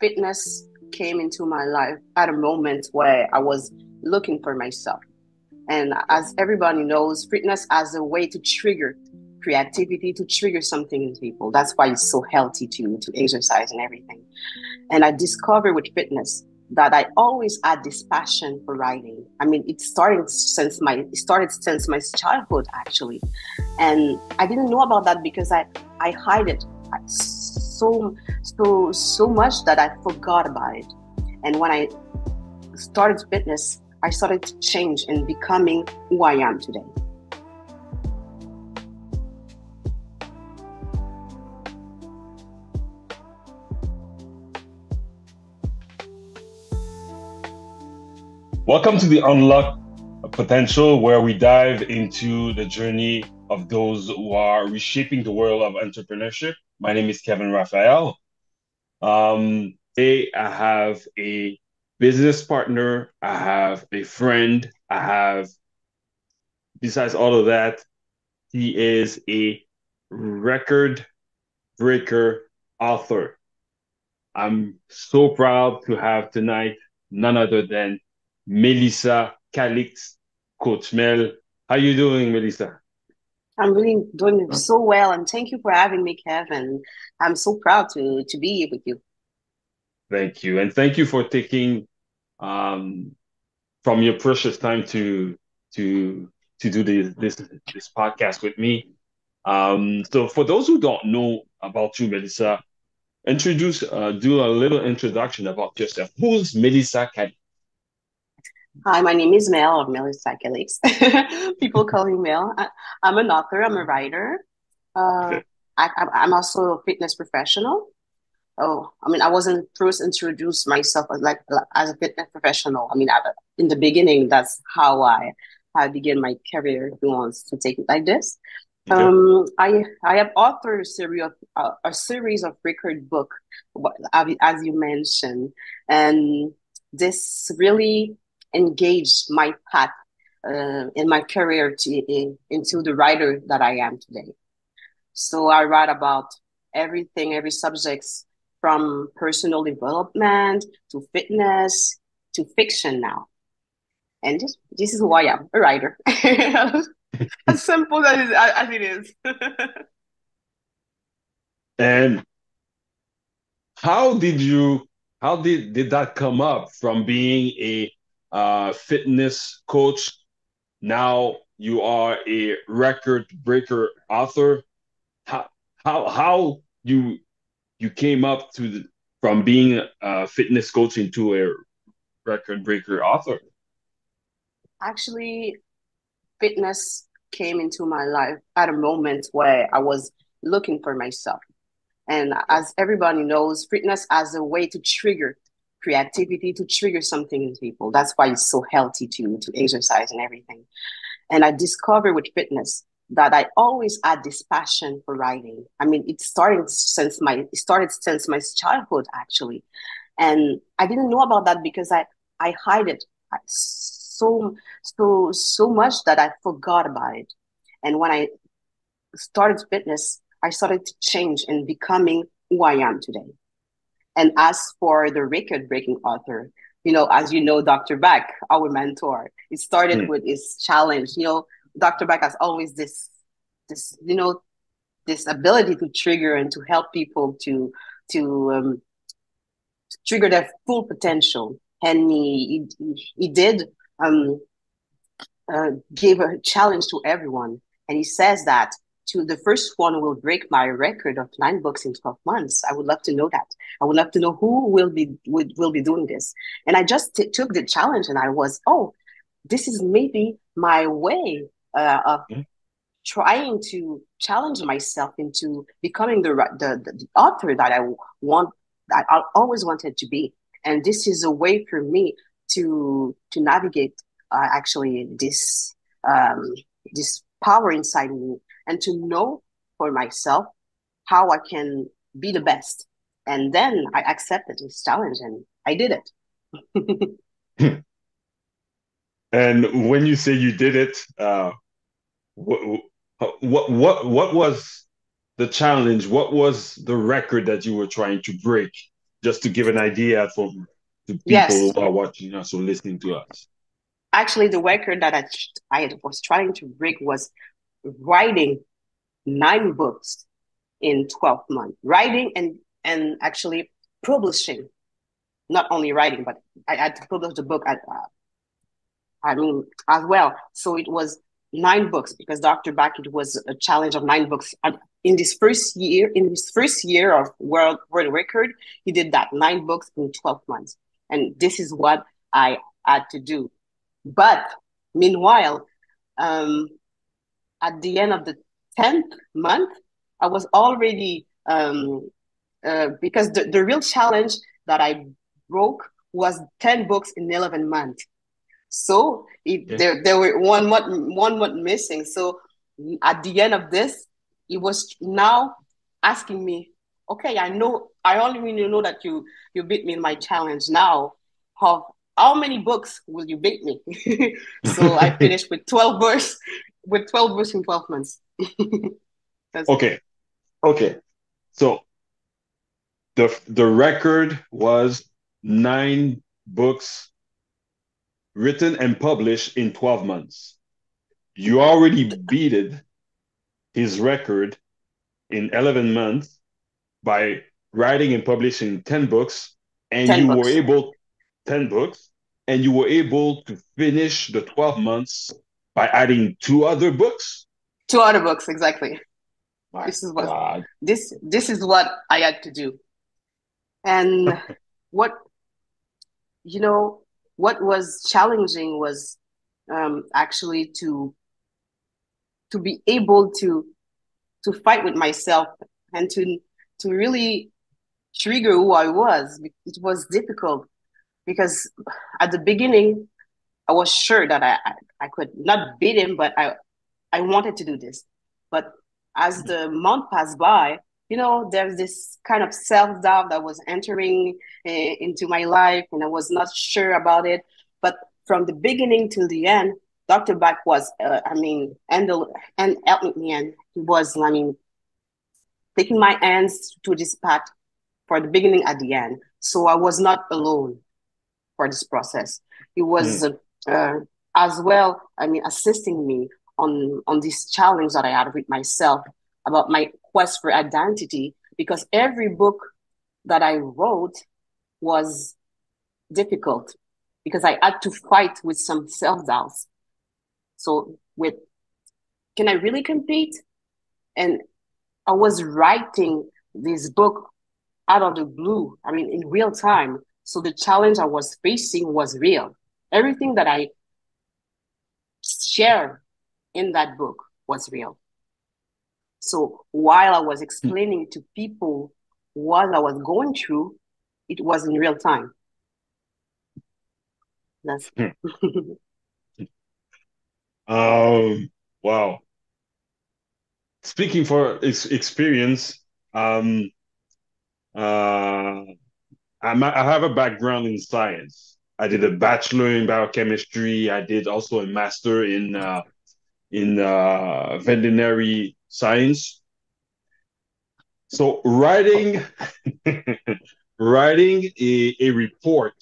Fitness came into my life at a moment where I was looking for myself. And as everybody knows, fitness as a way to trigger creativity, to trigger something in people. That's why it's so healthy to exercise and everything. And I discovered with fitness that I always had this passion for writing. I mean, it started since my childhood actually, and I didn't know about that because I hide it so much that I forgot about it. And when I started fitness, I started to change and becoming who I am today. Welcome to the Unlock Potential, where we dive into the journey of those who are reshaping the world of entrepreneurship. My name is Kevin Raphael. Today I have a business partner, I have a friend, besides all of that, he is a record breaker author. I'm so proud to have tonight none other than Melissa Calixte, Coach Mel. How you doing, Melissa? I'm really doing so well, and thank you for having me, Kevin. I'm so proud to be here with you. Thank you. And thank you for taking um, from your precious time to to do this podcast with me. So for those who don't know about you, Melissa, do a little introduction about yourself. Who's Melissa Calixte? Hi, my name is Mel or Melissa Calixte. People call me Mel. I'm an author. I'm a writer. Uh, Okay. I'm also a fitness professional. Oh, I mean, I wasn't first introduced myself as a fitness professional. I mean, in the beginning, that's how I began my career. If you want to take it like this, Okay. I have authored a series of record book, as you mentioned, and this really engaged my path in my career into the writer that I am today. So I write about everything, every subjects from personal development to fitness to fiction now. And this is who I am, a writer. As simple as it is. And how did you how did that come up from being a fitness coach? Now you are a record breaker author. How how you came up from being a fitness coach into a record breaker author? Actually, fitness came into my life at a moment where I was looking for myself. And Okay. as everybody knows, fitness as a way to trigger creativity, to trigger something in people. That's why it's so healthy to exercise and everything. And I discovered with fitness that I always had this passion for writing. I mean, it started since my childhood actually, and I didn't know about that because I hide it so much that I forgot about it. And when I started fitness, I started to change and becoming who I am today. And as for the record breaking author, as you know, Dr. Bak, our mentor, it started Hmm. with his challenge. Dr. Bak has always this ability to trigger and to help people to trigger their full potential. And he did um, give a challenge to everyone. And he says that to the first one will break my record of 9 books in 12 months. I would love to know that. I would love to know who will be doing this. And I just took the challenge and I was, oh, this is maybe my way of Hmm. trying to challenge myself into becoming the author that want that I always wanted to be. And this is a way for me to navigate actually um, this power inside me and to know for myself how I can be the best. And then I accepted this challenge and I did it. And when you say you did it, what what was the challenge? What was the record that you were trying to break? Just to give an idea for to people Yes, who are watching us or listening to us. actually, the record that I was trying to break was writing 9 books in 12 months. Writing and actually publishing, not only writing, but I had to publish the book I mean, as well. So it was 9 books because Dr. Bak, it was a challenge of 9 books. And in his first year of world record, he did that 9 books in 12 months. And this is what I had to do. But meanwhile, um, at the end of the 10th month, I was already, because the real challenge that I broke was 10 books in 11 months. So there were 1 month missing. So at the end of this, he was now asking me, okay, I only really know that you beat me in my challenge. Now, how many books will you beat me? So I finished with 12 books, in 12 months. Okay. Okay. So the record was 9 books written and published in 12 months. You already beat his record in 11 months by writing and publishing 10 books, and 10 you were books. able 10 books, and you were able to finish the 12 months by adding 2 other books. 2 other books, exactly. My This is what God. this is what I had to do. And what what was challenging was actually to be able to fight with myself and to really trigger who I was. It was difficult because at the beginning I was sure that I could not beat him, but I wanted to do this. But as the month passed by, there's this kind of self-doubt that was entering into my life, and I was not sure about it. But from the beginning till the end, Dr. Bak was, and helped me, and he was, taking my hands to this path for the beginning at the end. So I was not alone for this process. He was uh, as well, assisting me on this challenge that I had with myself about my quest for identity, because every book that I wrote was difficult because I had to fight with some self-doubts. So can I really compete? And I was writing this book out of the blue, in real time. So the challenge I was facing was real. Everything that I shared in that book was real. So while I was explaining to people what I was going through, it was in real time. That's Wow. Speaking for experience, uh, I have a background in science. I did a bachelor in biochemistry. I did also a master in veterinary science. So writing a report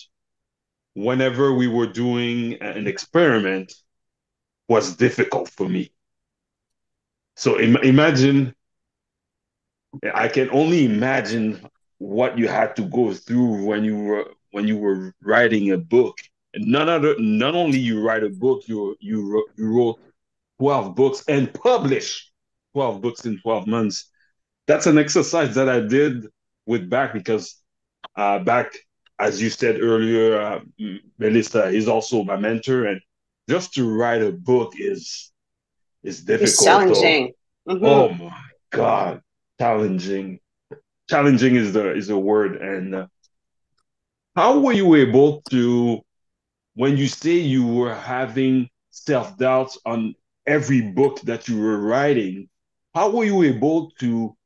whenever we were doing an experiment was difficult for me. So imagine, I can only imagine what you had to go through when you were writing a book. And not only you write a book, you wrote 12 books and published 12 books in 12 months. That's an exercise that I did with Bak because Bak, as you said earlier, Melissa is also my mentor, and just to write a book is it's difficult. So, challenging. oh Mm-hmm. my God, challenging. Challenging is the word. And how were you able to, when you say you were having self doubts on every book that you were writing, how were you able to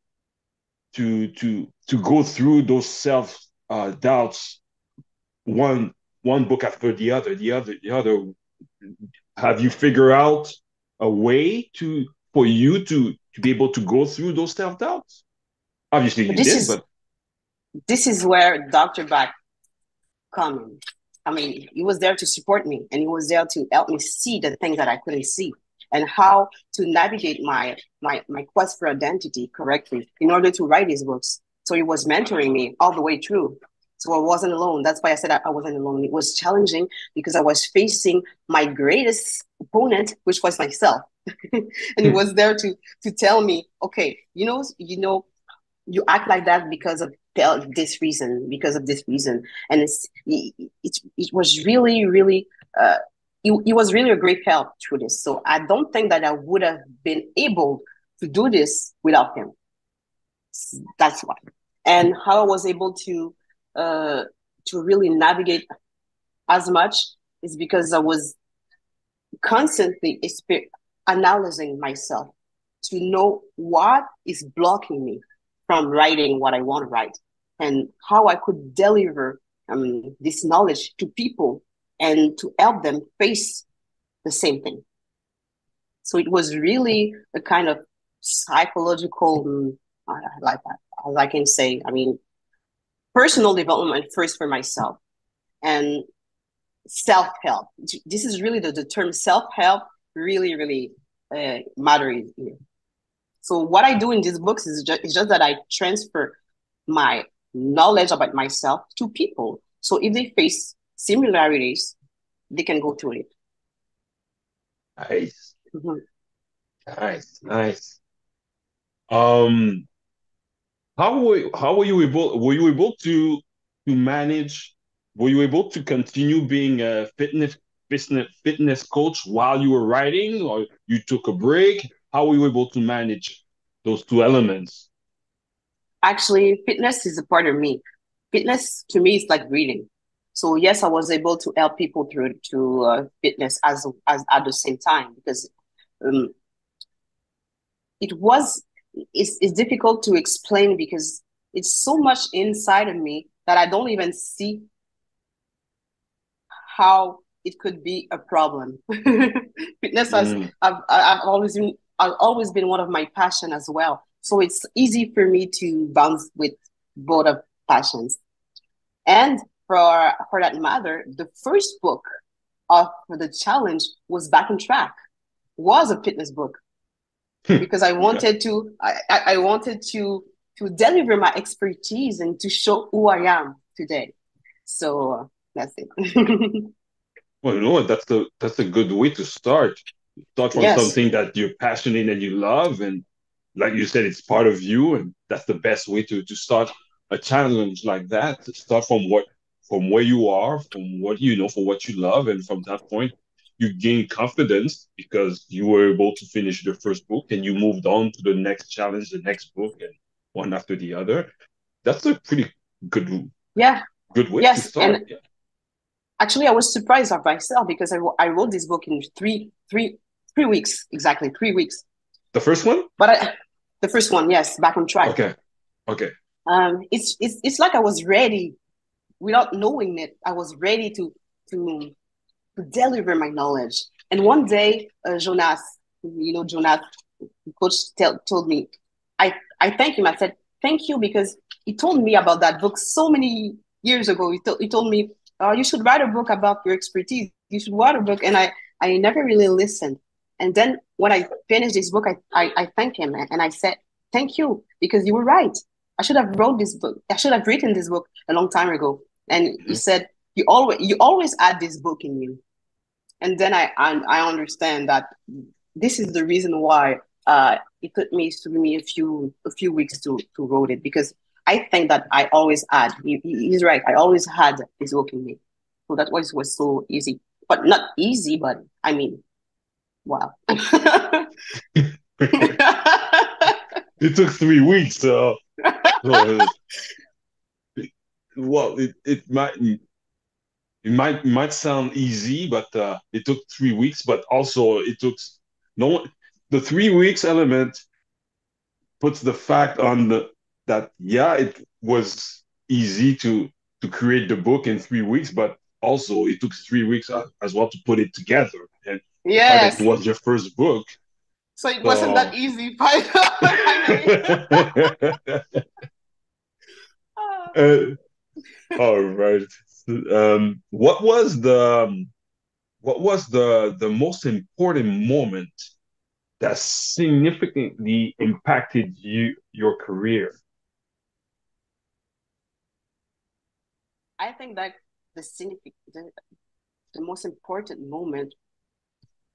go through those self doubts one book after the other? Have you figured out a way for you to be able to go through those self-doubts? Obviously you did, but this is where Dr. Bak come in. I mean, he was there to support me, and he was there to help me see the things that I couldn't see, and how to navigate my quest for identity correctly in order to write these books. So he was mentoring me all the way through. So I wasn't alone. That's why I said I wasn't alone. It was challenging because I was facing my greatest opponent, which was myself. And he was there to tell me, okay, you act like that because of this reason, and it was really, really. It was really a great help through this. So I don't think that I would have been able to do this without him. That's why. And how I was able to really navigate as much is because I was constantly analyzing myself to know what is blocking me from writing what I want to write, and how I could deliver this knowledge to people and to help them face the same thing. So it was really a kind of psychological, like that, as I can say, I mean, personal development first for myself, and self-help. This is really the term self-help really, really matters here. So what I do in these books is just that I transfer my knowledge about myself to people. So if they face similarities, they can go through it. Nice. Nice. How were you able to manage? Were you able to continue being a fitness coach while you were writing, or you took a break? How were you able to manage those two elements? Actually, fitness is a part of me. Fitness to me is like breathing. So yes, I was able to help people through fitness as at the same time, because it's difficult to explain because it's so much inside of me that I don't even see how it could be a problem. Fitness I've always been one of my passion as well. So it's easy for me to bounce with both of passions. And for that matter, the first book of the challenge was Back on Track, was a fitness book, because I wanted to I wanted to deliver my expertise and to show who I am today. So that's it. Well, you know what? That's a good way to start. Start from something that you're passionate and you love, and like you said, it's part of you, and that's the best way to start a challenge like that. To start from where you are, from what you know, from what you love, and from that point, you gain confidence because you were able to finish the first book, and you moved on to the next challenge, the next book, and one after the other. That's a pretty good way to start. And actually, I was surprised of myself because I wrote this book in three weeks, exactly 3 weeks. The first one? But the first one, yes, Back on Track. Okay. It's like I was ready, without knowing it. I was ready to deliver my knowledge. And one day, Jonas, Jonas, the coach told me, I thank him. I said, thank you, because he told me about that book so many years ago. He told me, you should write a book about your expertise. You should write a book. And I never really listened. And then when I finished this book, I thanked him, and I said, thank you, because you were right. I should have wrote this book. I should have written this book a long time ago. And he said, you always had this book in you. And then I understand that this is the reason why it took me a few weeks to write it, because I think that I always had. He's right. I always had this book in me. So that was so easy, but not easy. But I mean, wow. It took 3 weeks. So well, it might sound easy, but it took 3 weeks. But also, it took the 3 weeks element puts the fact on that it was easy to create the book in 3 weeks, but also it took 3 weeks as well to put it together. And yes, the fact that it was your first book. So it wasn't that So, easy finally. uh, all right. What was the most important moment that significantly impacted your career? I think that the most important moment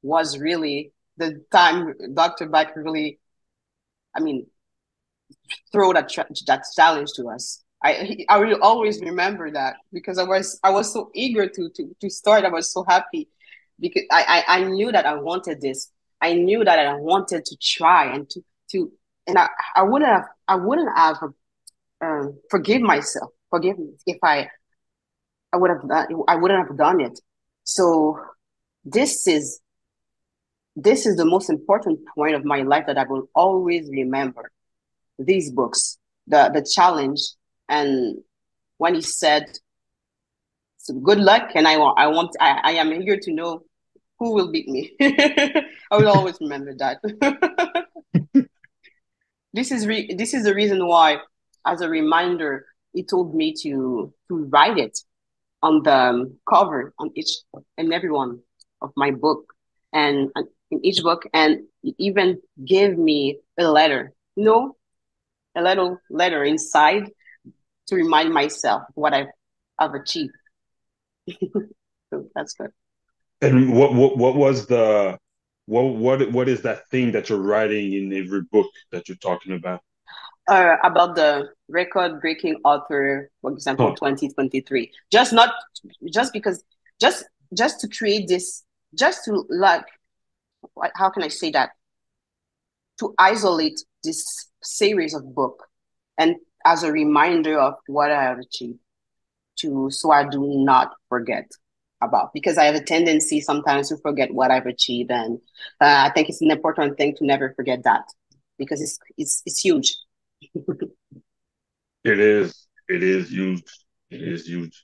was really the time Dr. Bak really, I mean, throw that challenge to us. I will always remember that because I was so eager to start. I was so happy because I knew that I wanted this. I knew that I wanted to try and to and I wouldn't have forgive me if I wouldn't have done it. So this is this is the most important point of my life that I will always remember. These books, the challenge, and when he said, so "Good luck," and I am eager to know who will beat me. I will always remember that. This is the reason why, as a reminder, he told me to write it on the cover on each and every one of my book, and in each book, and he even gave me a letter. No, a little letter inside to remind myself what I've achieved. So that's good. And what was the what is that thing that you're writing in every book that you're talking about? About the record breaking author, for example, Huh. 2023. Just not just because just just to create this, just to like how can I say that? To isolate this series of book and as a reminder of what I have achieved to so I do not forget about because I have a tendency sometimes to forget what I've achieved, and I think it's an important thing to never forget that because it's huge. It is. It is huge. It is huge.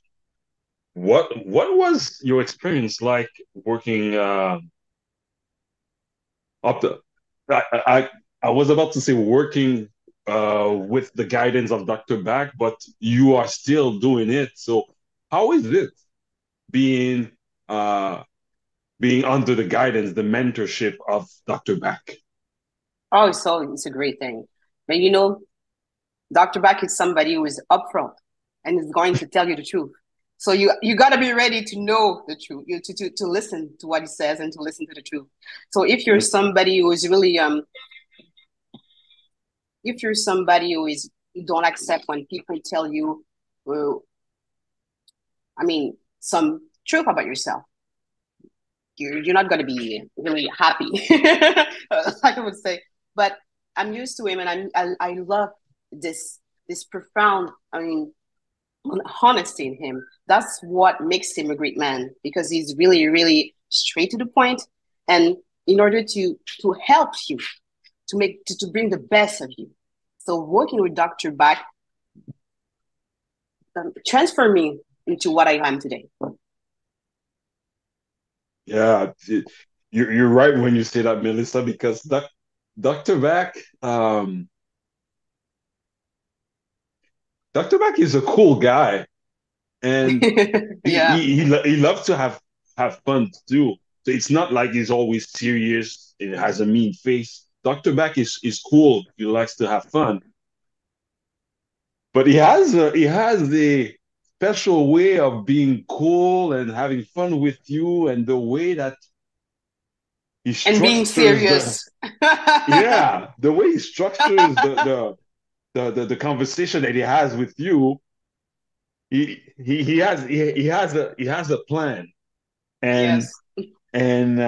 What was your experience like working up the I was about to say working with the guidance of Dr. Bak, but you are still doing it. So how is it being uh being under the guidance, the mentorship of Dr. Bak? Oh, so it's a great thing. But you know, Dr. Bak is somebody who is upfront and is going to tell you the truth. So you got to be ready to know the truth, to listen to what he says and to listen to the truth. So if you're somebody who is you don't accept when people tell you, well, I mean, some truth about yourself, you're not going to be really happy, like I would say. But I'm used to him, and I love this profound. I mean, honesty in him. That's what makes him a great man because he's really, really straight to the point, and in order to help you to bring the best of you. So working with Dr. Bak transformed me into what I am today. Yeah, you're right when you say that, Melissa, because Dr. Bak, Dr. Bak is a cool guy, and Yeah. he loves to have fun too. So it's not like he's always serious and has a mean face. Dr. Bak is cool. He likes to have fun, but he has the special way of being cool and having fun with you, and the way that he And being structures the serious. yeah the way he structures the conversation that he has with you. He has a plan, and Yes. and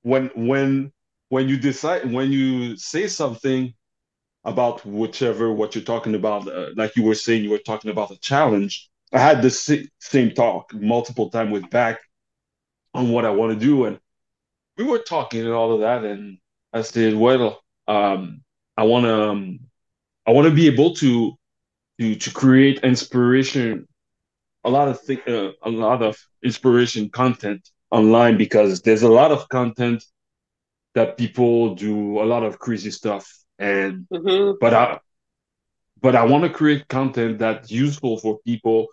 when when when you say something about whichever what you're talking about, like you were saying, you were talking about a challenge. I had the same talk multiple times with Bak on what I want to do, and we were talking and all of that, and I said, well, I want to I want to be able to create inspiration, a lot of inspiration content online because there's a lot of content that people do a lot of crazy stuff, and Mm-hmm. but I want to create content that's useful for people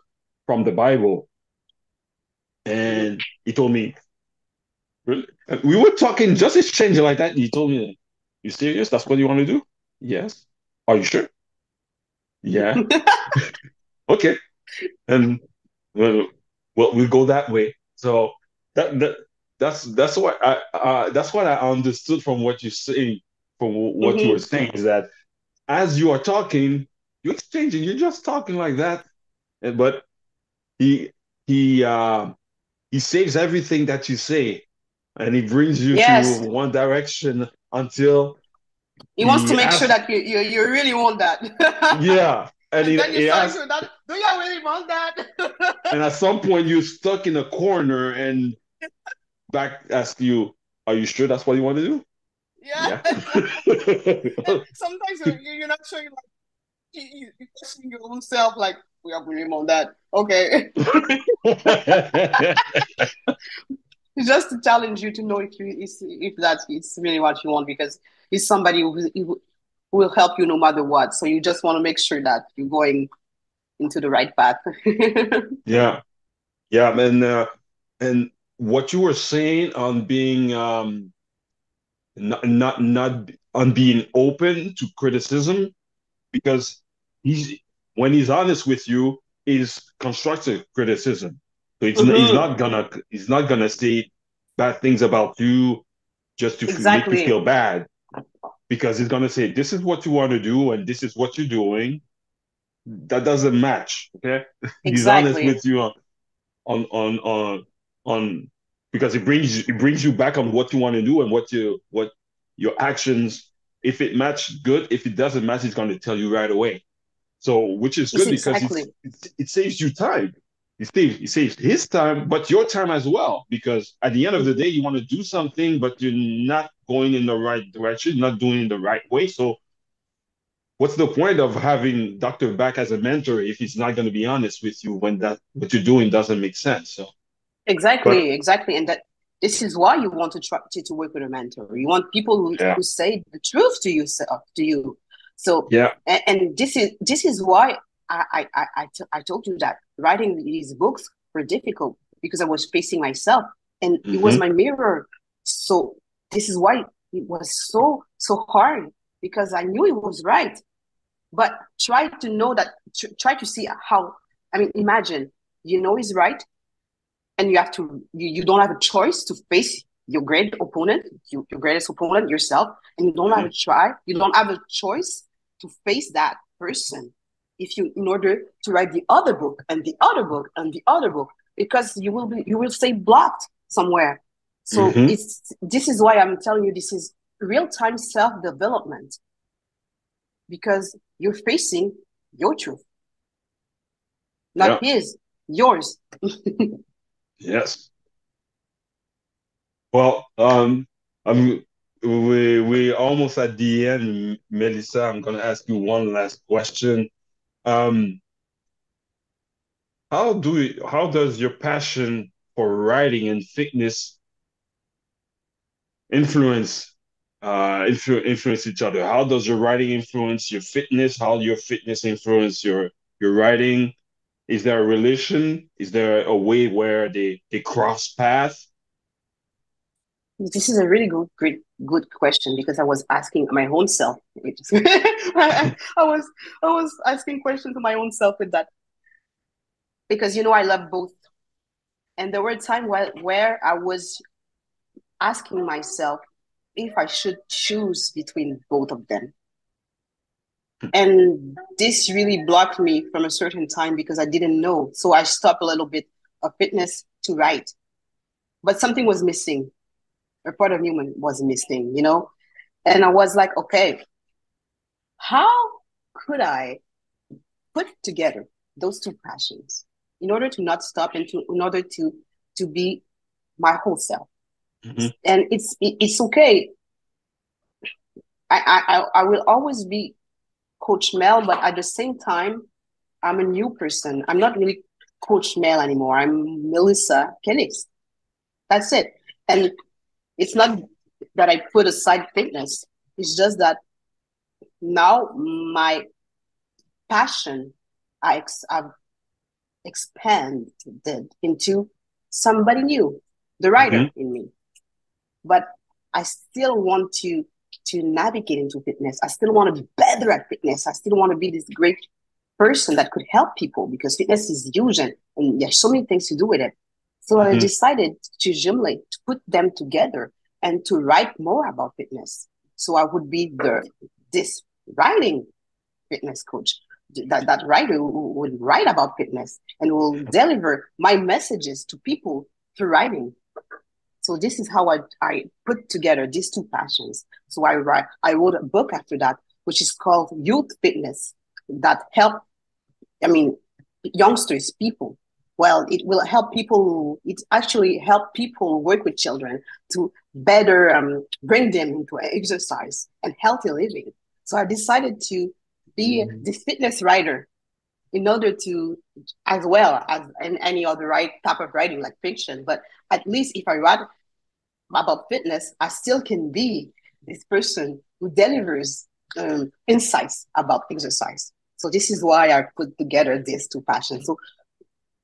from the Bible. And he told me, really? We were talking, just exchanging like that. And he told me, you serious? That's what you want to do? Yes. Are you sure? Yeah. Okay. And well, we'll go that way. So that, that that's what I understood from what you say, from what you were Mm-hmm. saying, is that as you are talking, you're exchanging, you're just talking like that. But he he uh he saves everything that you say, and he brings you to Yes. one direction until He wants to he make sure asks, that you really want that. yeah, and And then you he start asks, with that. Do you really want and that? at some point you're stuck in a corner, and back asks you, "Are you sure that's what you want to do?" Yeah, Yeah. exactly. And sometimes you're not sure. You're like you question your own self. Like we are really want that. Okay. It's just to challenge you to know if that is really what you want, because he's somebody who will help you no matter what. So you just want to make sure that you're going into the right path. Yeah, yeah, and what you were saying on being not on being open to criticism, because he's when he's honest with you, is constructive criticism. So Mm-hmm. he's not gonna say bad things about you just to make you Exactly. feel bad, because he's gonna say this is what you want to do and this is what you're doing. That doesn't match. Okay, he's honest Exactly. with you on on because it brings you back on what you want to do and what your actions. If it matches, good. If it doesn't match, he's going to tell you right away. So, which is It's good because exactly. it saves you time. It saves his time, but your time as well. Because at the end of the day, you want to do something, but you're not going in the right direction, not doing it the right way. So, what's the point of having Dr. Bak as a mentor if he's not going to be honest with you when that what you're doing doesn't make sense? So, but Exactly, exactly. And that this is why you want to try to work with a mentor. You want people yeah, who say the truth to you, to you. So, yeah, and this is why I told you that writing these books were difficult, because I was facing myself, and it was hmm, my mirror. So this is why it was so hard, because I knew it was right, but try to know that, try to see how. I mean, imagine you know it's right, and you have to you don't have a choice to face your great opponent, your greatest opponent, yourself, and hmm, you don't have a choice to face that person, if you in order to write the other book and the other book and the other book, because you will stay blocked somewhere. So hmm, it's this is why I'm telling you, this is real-time self-development, because you're facing your truth, not yeah, his, yours. yes. Well, I'm we almost at the end, Melissa. I'm gonna ask you one last question. Um, how does your passion for writing and fitness influence influence each other? How does your writing influence your fitness? How your fitness influence your writing? Is there a relation? Is there a way where they cross paths? This is a really good question, because I was asking my own self. I was asking questions to my own self with that, because I love both, and there were times where I was asking myself if I should choose between both of them, and this really blocked me from a certain time, because I didn't know. So I stopped a little bit of fitness to write, but something was missing. A part of me was missing. And I was like, okay, how could I put together those two passions in order to not stop, and in order to be my whole self? Hmm. And it's okay. I will always be Coach Mel, but at the same time, I'm a new person. I'm not really Coach Mel anymore. I'm Melissa Calixte. That's it. And it's not that I put aside fitness. It's just that now my passion, I've expanded into somebody new, the writer in me. But I still want to navigate into fitness. I still want to be better at fitness. I still want to be this great person that could help people, because fitness is huge and there's so many things to do with it. So I decided to jumelate, to put them together and to write more about fitness. So I would be this writing fitness coach, that writer who would write about fitness and will deliver my messages to people through writing. So this is how I put together these two passions. So I wrote a book after that, which is called Youth Fitness, that help, youngsters, people. Well, it will help people. It actually help people work with children to better bring them into exercise and healthy living. So I decided to be the fitness writer in order to, as well as in any other type of writing like fiction, but at least if I write about fitness, I still can be this person who delivers insights about exercise. So this is why I put together these two passions. So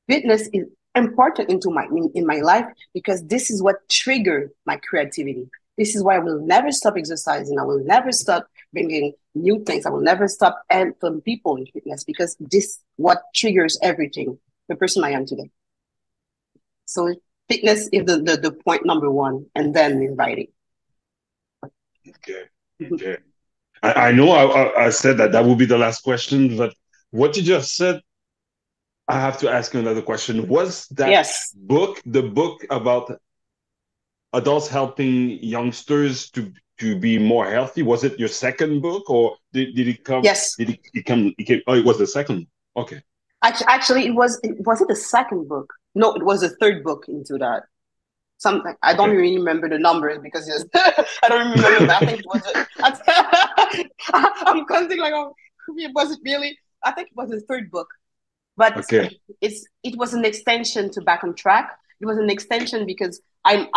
fitness is important in my life, because this is what triggered my creativity. This is why I will never stop exercising. I will never stop bringing new things. I will never stop helping people in fitness, because this what triggers everything, the person I am today. So fitness is the point number one, and then in writing. Okay. I know I said that would be the last question, but what you just said, I have to ask you another question. Was that book the book about adults helping youngsters to be more healthy? Was it your second book, or did it come? Yes. Did it come? Oh, it was the second. Okay. Actually, was it the second book? No, it was the third book into that. Something I don't really remember the numbers, because I don't remember. But I think it was. I'm counting like, oh, was it really? I think it was the third book, but it was an extension to Back on Track. It was an extension because I'm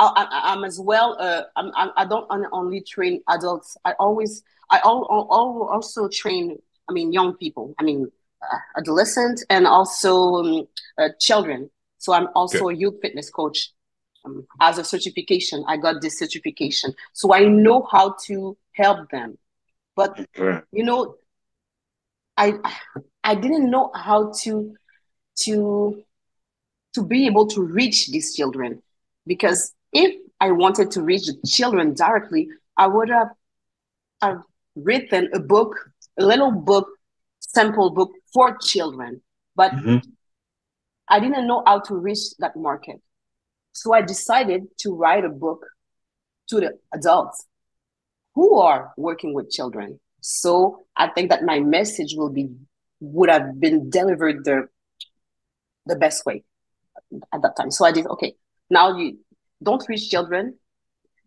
as well. I don't only train adults. I also train. Young people. Adolescents and also children. So I'm also a youth fitness coach. As a certification, I got this certification, so I know how to help them. But I didn't know how to be able to reach these children, because if I wanted to reach the children directly, I would have written a little book, sample book for children, but I didn't know how to reach that market. So I decided to write a book to the adults who are working with children. So I think that my message would have been delivered the best way at that time. So I did, okay, now you don't reach children.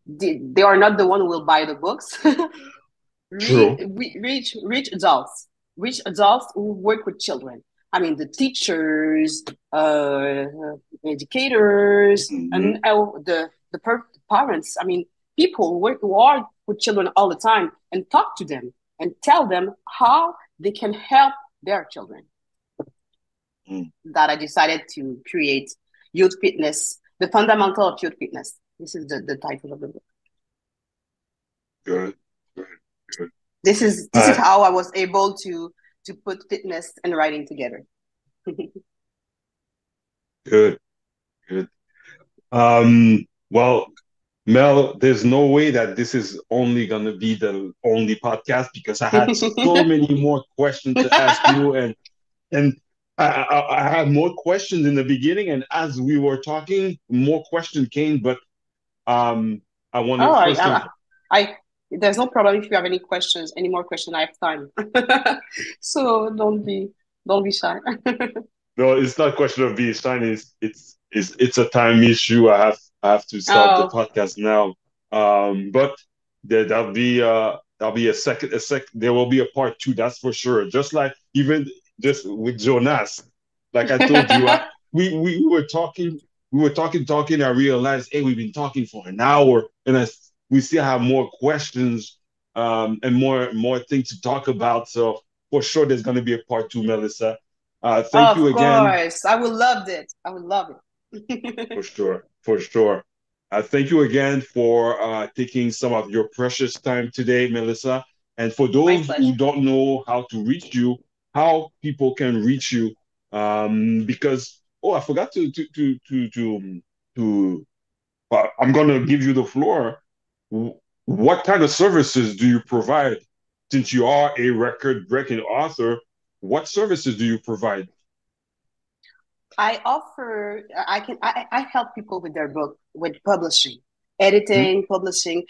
They are not the one who will buy the books. Reach adults. Reach adults who work with children. The teachers, educators, and the parents. People who are with children all the time, and talk to them and tell them how they can help their children. That I decided to create Youth Fitness, the fundamental of Youth Fitness. This is the title of the book. Good. This is how I was able to put fitness and writing together. Good. Well, Mel, there's no way that this is only going to be the only podcast, because I had so many more questions to ask you, and I had more questions in the beginning, and as we were talking, more questions came, but I want to there's no problem if you have any more questions. I have time. So don't be shy. No, it's not a question of being shy. It's a time issue. I have to start the podcast now. But there'll be a second. There will be a part 2. That's for sure. Just like even just with Jonas, like I told you, we were talking. I realized, hey, we've been talking for an hour, and we still have more questions and more things to talk about. So for sure, there's going to be a part two, Melissa. Thank Of you again. course. I would love it. I would love For it. sure, for sure. Thank you again for taking some of your precious time today, Melissa. And for My those who pleasure. don't know how to reach you, how people can reach you, because I forgot to I'm gonna give you the floor. What kind of services do you provide? Since you are a record-breaking author, what services do you provide? I help people with their book, with publishing, Hmm? editing, publishing.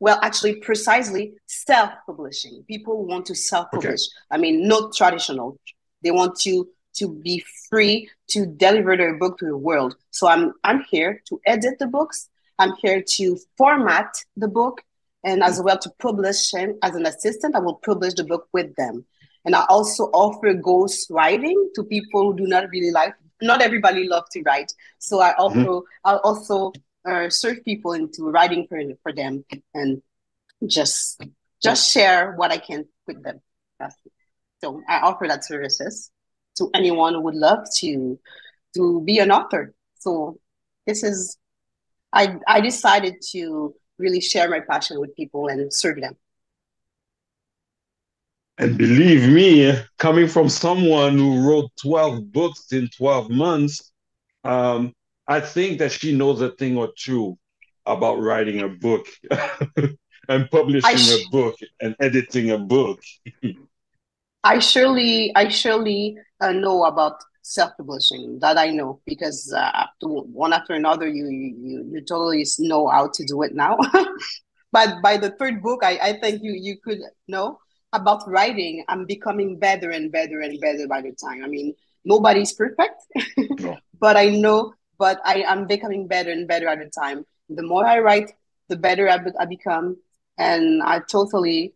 Well, actually, precisely self-publishing. People want to Okay. self-publish. I mean, not traditional. They want to be free to deliver their book to the world. So I'm here to edit the books. I'm here to format the book, and Hmm? as well to publish. And as an assistant, I will publish the book with them. And I also offer ghost writing to people who do not really like. Not everybody loves to write, so Hmm? I'll also serve people into writing for them and just just share what I can with them. So I offer that services to anyone who would love to be an author. So this is I decided to really share my passion with people and serve them. And believe me, coming from someone who wrote 12 books in 12 months, um, I think that she knows a thing or two about writing a book and I publishing a sh- book and editing a book. I surely know about self-publishing. That I know because one after another, you totally know how to do it now. But by the third book, I think you could know about writing. I'm becoming better and better and better by the time. I mean, nobody's perfect, No. but I know, but I am becoming better and better at the time. The more I write, the better I become, and I totally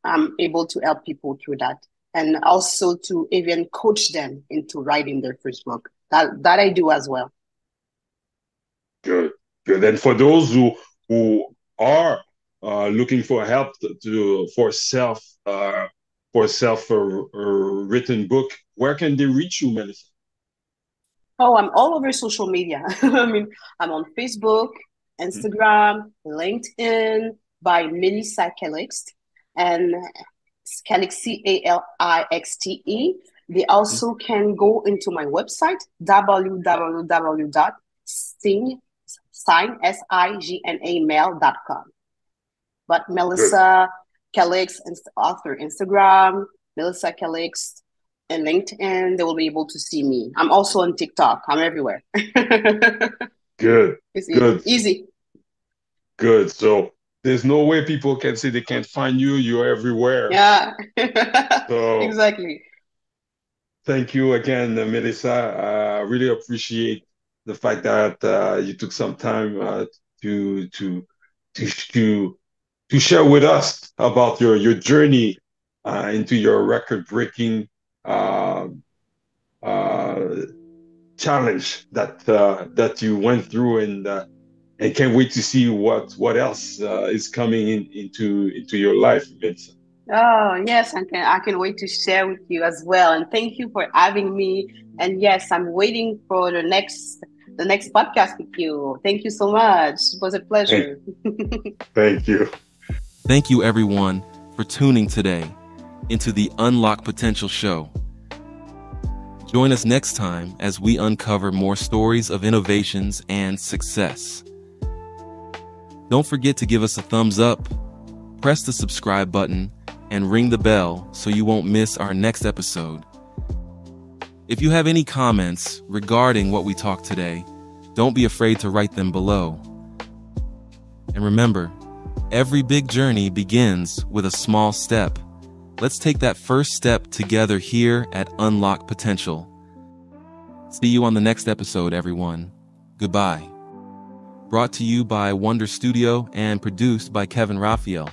am able to help people through that, and also to even coach them into writing their first book. That I do as well. Good, good. And for those who are looking for help for self written book, where can they reach you, Melissa? Oh, I'm all over social media. I mean, I'm on Facebook, Hmm? Instagram, LinkedIn by Melissa Calixte and Calixte, Calixte. They Hmm? also can go into my website, www.sing, signa mail.com. But Good. Melissa Calix, author, Instagram, Melissa Calix, and LinkedIn, they will be able to see me. I'm also on TikTok. I'm everywhere. Good, It's good, easy. good. So there's no way people can say they can't find you. You're everywhere. Yeah, So exactly. thank you again, Melissa. I really appreciate the fact that you took some time to to to to to share with us about your journey into your record-breaking uh, uh, challenge that you went through, and can't wait to see what else is coming into your life, Vincent. Oh, yes, I can wait to share with you as well. And thank you for having me. And yes, I'm waiting for the next podcast with you. Thank you so much. It was a Thank, pleasure. thank you. Thank you, everyone, for tuning today into the Unlock Potential Show. Join us next time as we uncover more stories of innovations and success. Don't forget to give us a thumbs up, press the subscribe button, and ring the bell so you won't miss our next episode. If you have any comments regarding what we talked today, don't be afraid to write them below. And remember, every big journey begins with a small step. Let's take that first step together here at Unlock Potential. See you on the next episode, everyone. Goodbye. Brought to you by Wonder Studio and produced by Kevin Raphael.